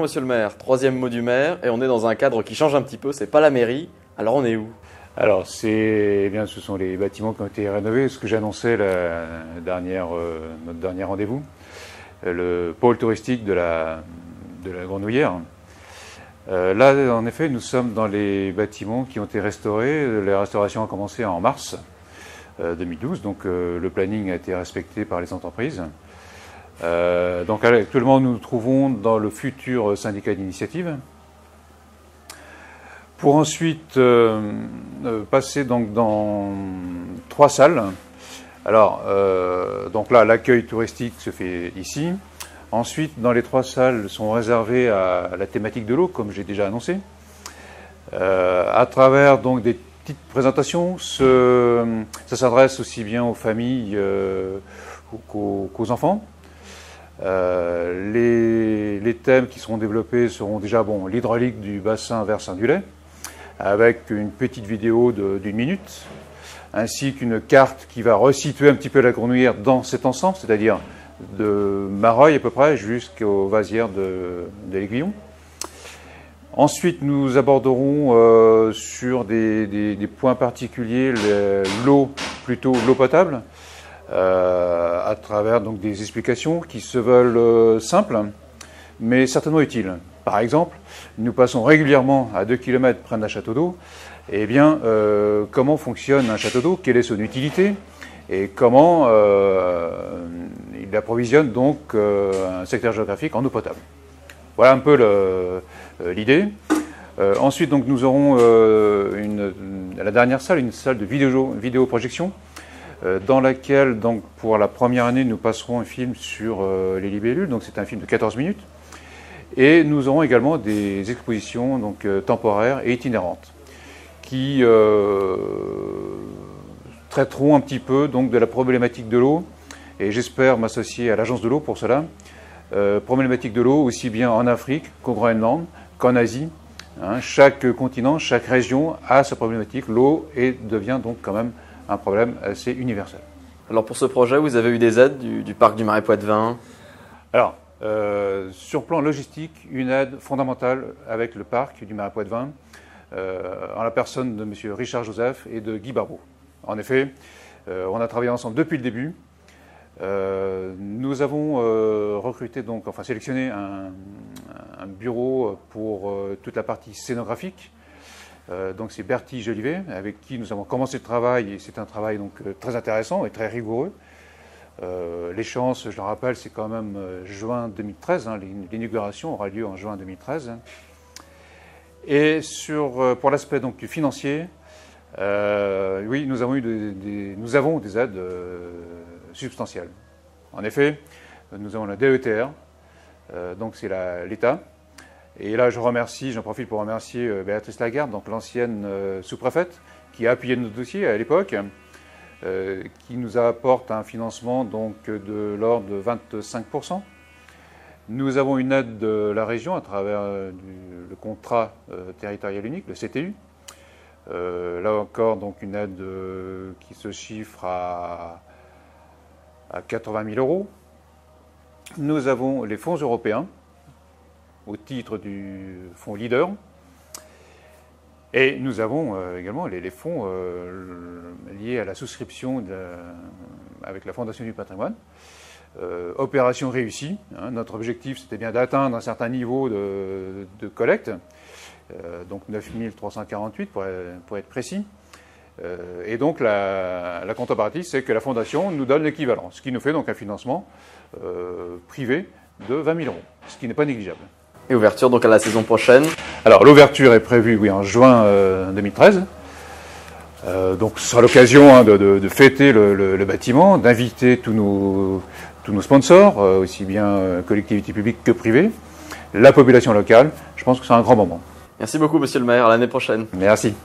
monsieur le maire. Troisième mot du maire, et on est dans un cadre qui change un petit peu, c'est pas la mairie. Alors on est où? Alors, ce sont les bâtiments qui ont été rénovés, ce que j'annonçais notre dernier rendez-vous, le pôle touristique de la Grenouillère. Là, en effet, nous sommes dans les bâtiments qui ont été restaurés. La restauration a commencé en mars 2012, donc le planning a été respecté par les entreprises. Donc actuellement, nous nous trouvons dans le futur syndicat d'initiative. Pour ensuite passer donc dans 3 salles. Alors, donc là, l'accueil touristique se fait ici. Ensuite, dans les 3 salles sont réservées à la thématique de l'eau, comme j'ai déjà annoncé. À travers donc des petites présentations, ça s'adresse aussi bien aux familles qu'aux enfants. Les thèmes qui seront développés seront déjà l'hydraulique du bassin versant du lait, avec une petite vidéo d'1 minute, ainsi qu'une carte qui va resituer un petit peu la Grenouillère dans cet ensemble, c'est-à-dire de Mareuil à peu près jusqu'aux vasières de l'Aiguillon. Ensuite, nous aborderons sur des points particuliers l'eau potable, à travers donc des explications qui se veulent simples, mais certainement utiles. Par exemple, nous passons régulièrement à 2 km près d'un château d'eau. Eh bien, comment fonctionne un château d'eau? Quelle est son utilité? Et comment il approvisionne donc un secteur géographique en eau potable? Voilà un peu l'idée. Ensuite, donc, nous aurons la dernière salle, une salle de vidéoprojection, dans laquelle, donc, pour la première année, nous passerons un film sur les libellules. Donc, c'est un film de 14 minutes. Et nous aurons également des expositions donc, temporaires et itinérantes qui traiteront un petit peu donc, de la problématique de l'eau. Et j'espère m'associer à l'agence de l'eau pour cela. Problématique de l'eau aussi bien en Afrique qu'au Groenland, qu'en Asie. Hein, chaque continent, chaque région a sa problématique. L'eau devient donc quand même un problème assez universel. Alors pour ce projet, vous avez eu des aides du parc du Marais Poitevin? Alors, sur plan logistique, une aide fondamentale avec le parc du Marais Poitevin, en la personne de M. Richard Joseph et de Guy Barbeau. En effet, on a travaillé ensemble depuis le début. Nous avons sélectionné un bureau pour toute la partie scénographique. Donc c'est Bertie Jolivet, avec qui nous avons commencé le travail, et c'est un travail donc très intéressant et très rigoureux. L'échéance, je le rappelle, c'est quand même juin 2013, hein, l'inauguration aura lieu en juin 2013. Et pour l'aspect donc financier, oui, nous avons des aides substantielles. En effet, nous avons la DETR, donc c'est l'État. Et là, j'en profite pour remercier Béatrice Lagarde, donc l'ancienne sous-préfète, qui a appuyé notre dossier à l'époque, qui nous apporte un financement donc de l'ordre de 25%. Nous avons une aide de la région à travers le contrat territorial unique, le CTU. Là encore, donc une aide qui se chiffre à 80 000 €. Nous avons les fonds européens au titre du fonds Leader. Et nous avons également les fonds liés à la souscription avec la Fondation du patrimoine. Opération réussie. Hein, notre objectif, c'était bien d'atteindre un certain niveau de collecte, donc 9 348 pour être précis. Et donc la contrepartie, c'est que la Fondation nous donne l'équivalent, ce qui nous fait donc un financement privé de 20 000 €, ce qui n'est pas négligeable. Et ouverture donc à la saison prochaine? Alors l'ouverture est prévue oui, en juin 2013. Donc ce sera l'occasion de fêter le bâtiment, d'inviter tous nos sponsors, aussi bien collectivités publiques que privées, la population locale. Je pense que c'est un grand moment. Merci beaucoup monsieur le maire, à l'année prochaine. Merci.